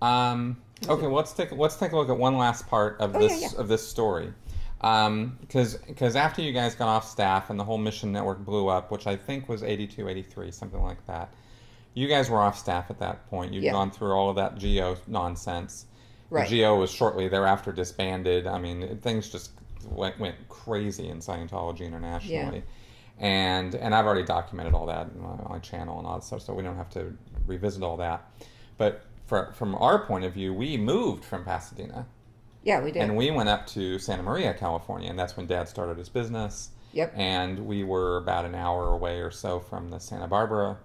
Okay, well, let's take a look at one last part of this story, because after you guys got off staff and the whole mission network blew up, which I think was 82, 83, something like that. You guys were off staff at that point. You'd gone through all of that GO nonsense. Right. The GO was shortly thereafter disbanded. I mean, things just went crazy in Scientology internationally. And I've already documented all that on my channel and all that stuff, so we don't have to revisit all that. But from our point of view, we moved from Pasadena. Yeah, we did. And we went up to Santa Maria, California, and that's when Dad started his business. Yep. And we were about an hour away or so from the Santa Barbara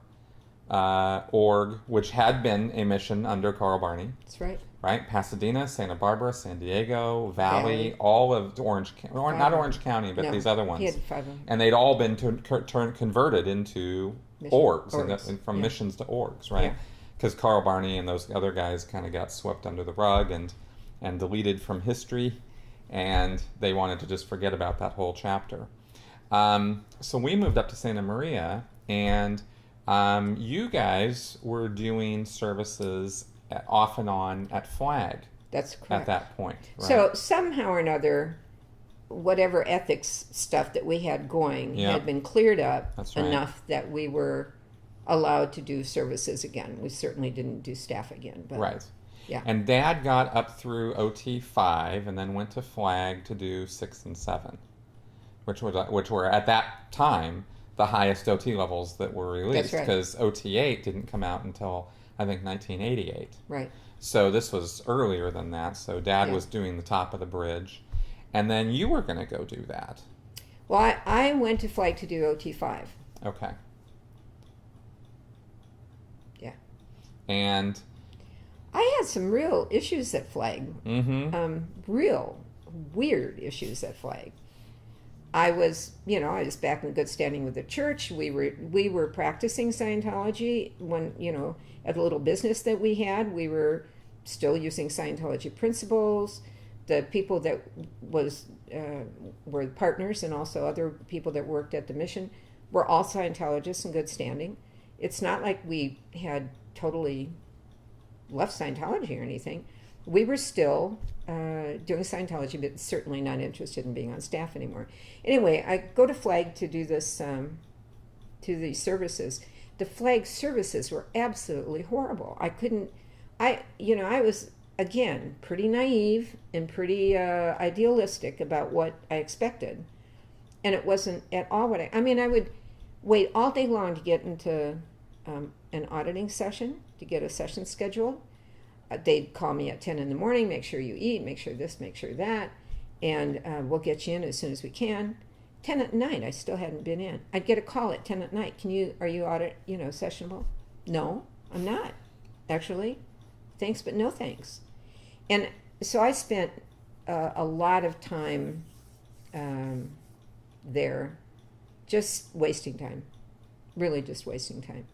org, which had been a mission under Carl Barney. That's right. Right? Pasadena, Santa Barbara, San Diego, Valley, all of Orange County, not Orange County, but these other ones. He had 5 of them. And they'd all been converted into orgs. And from missions to orgs, right? Because Carl Barney and those other guys kind of got swept under the rug and deleted from history, and they wanted to just forget about that whole chapter. So we moved up to Santa Maria, and you guys were doing services off and on at Flag. That's correct. At that point. Right? So somehow or another, whatever ethics stuff that we had going had been cleared up enough that we were allowed to do services again. We certainly didn't do staff again. But right. Yeah. And Dad got up through OT 5 and then went to Flag to do 6 and 7, which were at that time the highest OT levels that were released, because OT 8 didn't come out until I think 1988. Right. So this was earlier than that. So Dad was doing the top of the bridge, and then you were going to go do that. Well, I went to Flag to do OT 5. Okay. Yeah. And I had some real issues at Flag. Real weird issues at Flag. I was back in good standing with the church. We were practicing Scientology when, at a little business that we had. We were still using Scientology principles. The people that were partners and also other people that worked at the mission were all Scientologists in good standing. It's not like we had totally left Scientology or anything. We were still doing Scientology, but certainly not interested in being on staff anymore. Anyway, I go to Flag to do this, to these services. The Flag services were absolutely horrible. I was, again, pretty naive and pretty idealistic about what I expected. And it wasn't at all what I would wait all day long to get into an auditing session, to get a session scheduled. They'd call me at 10 in the morning, make sure you eat, make sure this, make sure that, and we'll get you in as soon as we can. 10 at night, I still hadn't been in. I'd get a call at 10 at night. Are you audit, sessionable? No, I'm not, actually. Thanks, but no thanks. And so I spent a lot of time there just wasting time, really just wasting time.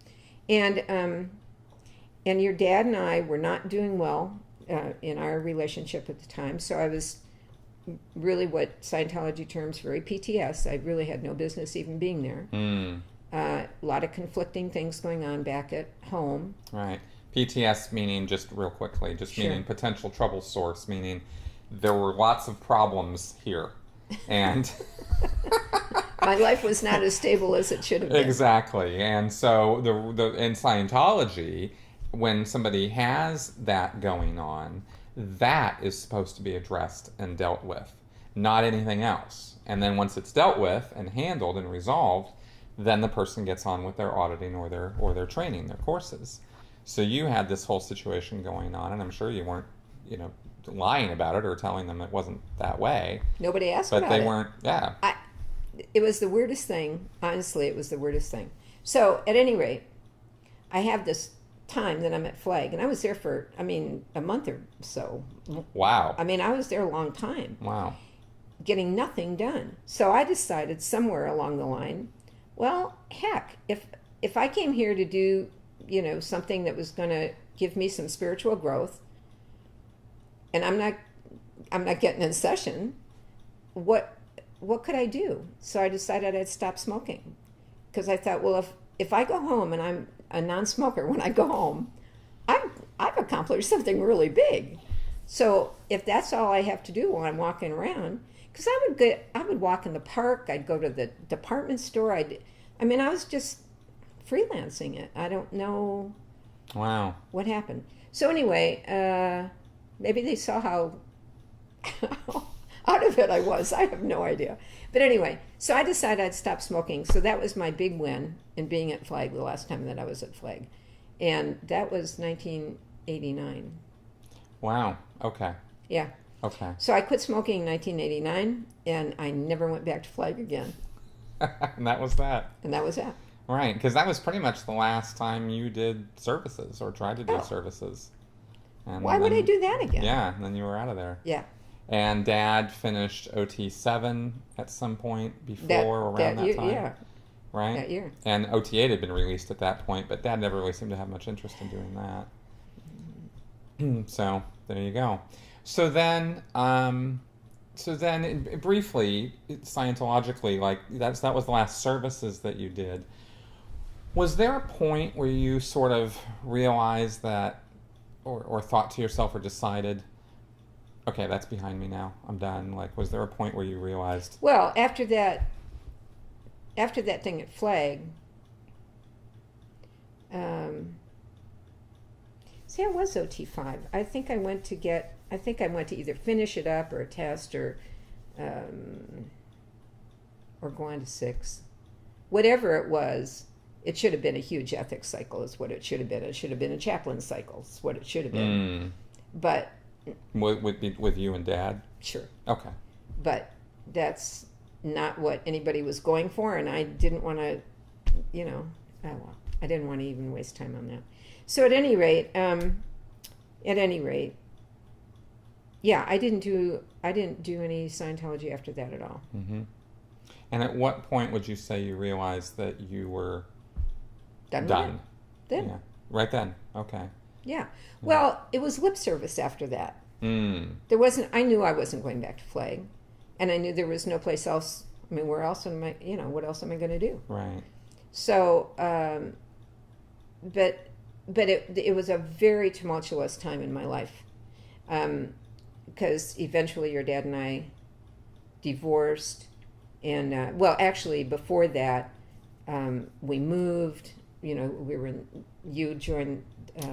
And your dad and I were not doing well in our relationship at the time, so I was really what Scientology terms very PTS. I really had no business even being there. A lot of conflicting things going on back at home. Right. PTS meaning, just real quickly, meaning potential trouble source, meaning there were lots of problems here. And my life was not as stable as it should have been. Exactly. And so in Scientology, when somebody has that going on, that is supposed to be addressed and dealt with, not anything else. And then once it's dealt with and handled and resolved, then the person gets on with their auditing or their training, their courses. So you had this whole situation going on, and I'm sure you weren't, lying about it or telling them it wasn't that way. Nobody asked about it. But they weren't, It was the weirdest thing. Honestly, it was the weirdest thing. So, at any rate, I have this time that I'm at Flag, and I was there for, a month or so. Wow. I was there a long time. Wow. Getting nothing done. So I decided somewhere along the line, well, heck, if I came here to do, something that was going to give me some spiritual growth, and I'm not getting in session, what could I do? So I decided I'd stop smoking, because I thought, well, if I go home and I'm a non-smoker when I go home, I've accomplished something really big. So if that's all I have to do while I'm walking around, because I would walk in the park, I'd go to the department store, I was just freelancing it. I don't know Wow. what happened. So anyway, maybe they saw how out of it I was. I have no idea. But anyway, so I decided I'd stop smoking. So that was my big win in being at Flag the last time that I was at Flag. And that was 1989. Wow. Okay. Yeah. Okay. So I quit smoking in 1989, and I never went back to Flag again. And that was that. And that was that. Right, because that was pretty much the last time you did services or tried to do Oh. services. And Why would I do that again? Yeah, and then you were out of there. Yeah. And Dad finished OT7 at some point before, around that time. Yeah, Right? that year. And OT8 had been released at that point, but Dad never really seemed to have much interest in doing that. So, there you go. So then, briefly, Scientologically, like, that was the last services that you did. Was there a point where you sort of realized that, or thought to yourself or decided, okay, that's behind me now, I'm done? Like, was there a point where you realized? Well, after that thing at Flag, see, I was OT5. I think I went to either finish it up or a test or go on to 6. Whatever it was, it should have been a huge ethics cycle is what it should have been. It should have been a chaplain cycle is what it should have been. But with you and Dad? sure. Okay. But that's not what anybody was going for, and I didn't want to, I didn't want to even waste time on that. So at any rate, yeah, I didn't do any Scientology after that at all. Mm-hmm. And at what point would you say you realized that you were done? Then. Yeah. Right then. Okay. Yeah. Well, it was lip service after that. Mm. I knew I wasn't going back to Flag, and I knew there was no place else. I mean, where else am I, what else am I going to do? Right. So, but it was a very tumultuous time in my life, because eventually your dad and I divorced, and actually before that, we moved. You joined.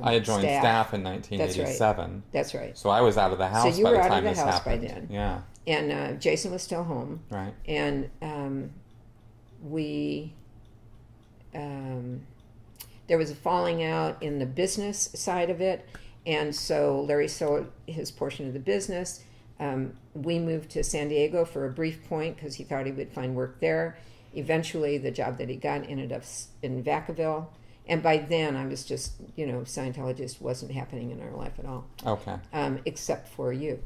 I had joined staff in 1987. That's right. So I was out of the house So you by were the out time of the this house happened. by then. Yeah. And Jason was still home. Right. And there was a falling out in the business side of it. And so Larry sold his portion of the business. We moved to San Diego for a brief point because he thought he would find work there. Eventually, the job that he got ended up in Vacaville. And by then, I was just, Scientologist wasn't happening in our life at all. Okay. Except for you.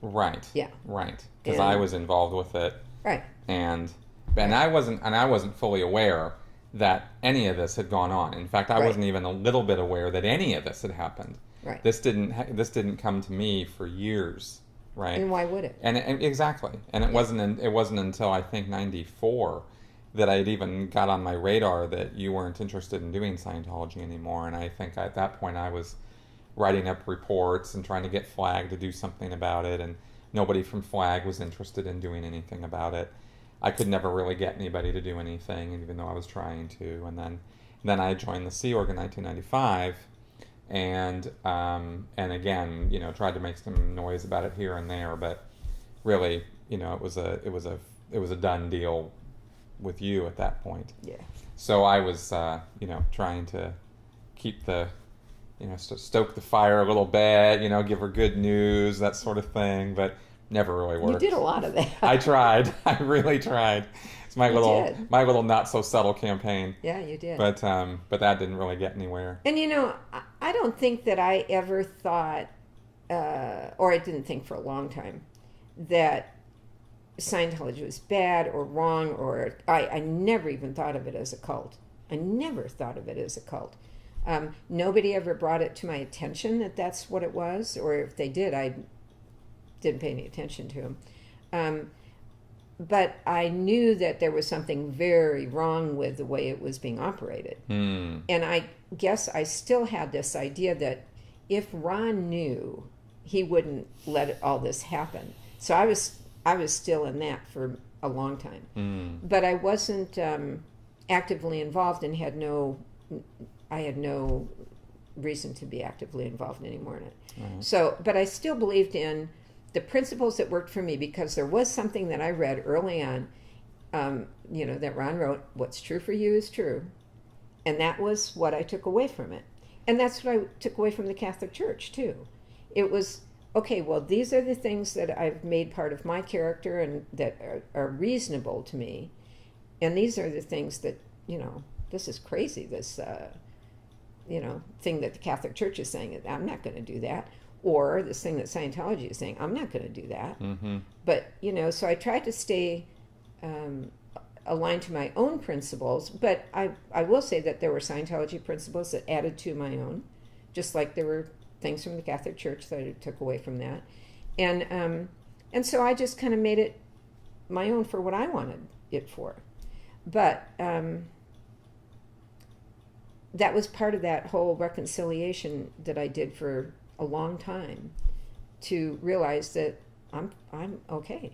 Right. Yeah. Right. Because I was involved with it. Right. And I wasn't fully aware that any of this had gone on. In fact, I wasn't even a little bit aware that any of this had happened. Right. This didn't come to me for years. Right. And why would it? And exactly. And it wasn't until I think 94 that I had even got on my radar that you weren't interested in doing Scientology anymore. And I think at that point I was writing up reports and trying to get Flag to do something about it, and nobody from Flag was interested in doing anything about it. I could never really get anybody to do anything, even though I was trying to. And then I joined the Sea Org in 1995, and again, tried to make some noise about it here and there, but really, it was a done deal with you at that point. Yeah. So I was, trying to keep the, stoke the fire a little bit, give her good news, that sort of thing, but never really worked. You did a lot of that. I tried. I really tried. It's my little not so subtle campaign. Yeah, you did. But that didn't really get anywhere. And I don't think that I ever thought, or I didn't think for a long time, that Scientology was bad or wrong, or I never even thought of it as a cult. I never thought of it as a cult. Nobody ever brought it to my attention that that's what it was, or if they did, I didn't pay any attention to them. But I knew that there was something very wrong with the way it was being operated. And I guess I still had this idea that if Ron knew, he wouldn't let all this happen. So I was still in that for a long time, but I wasn't actively involved and I had no reason to be actively involved anymore in it. So, but I still believed in the principles that worked for me, because there was something that I read early on, that Ron wrote, "What's true for you is true," and that was what I took away from it, and that's what I took away from the Catholic Church too. It was, okay, well, these are the things that I've made part of my character and that are reasonable to me, and these are the things that, this is crazy, this thing that the Catholic Church is saying, I'm not going to do that, or this thing that Scientology is saying, I'm not going to do that. But so I tried to stay aligned to my own principles, but I will say that there were Scientology principles that added to my own, just like there were things from the Catholic Church that I took away from that, and so I just kind of made it my own for what I wanted it for. But that was part of that whole reconciliation that I did for a long time, to realize that I'm okay.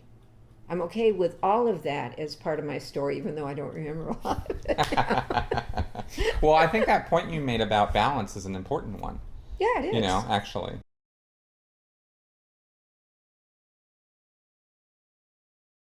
I'm okay with all of that as part of my story, even though I don't remember a lot of it. Well, I think that point you made about balance is an important one. Yeah, it is. Actually.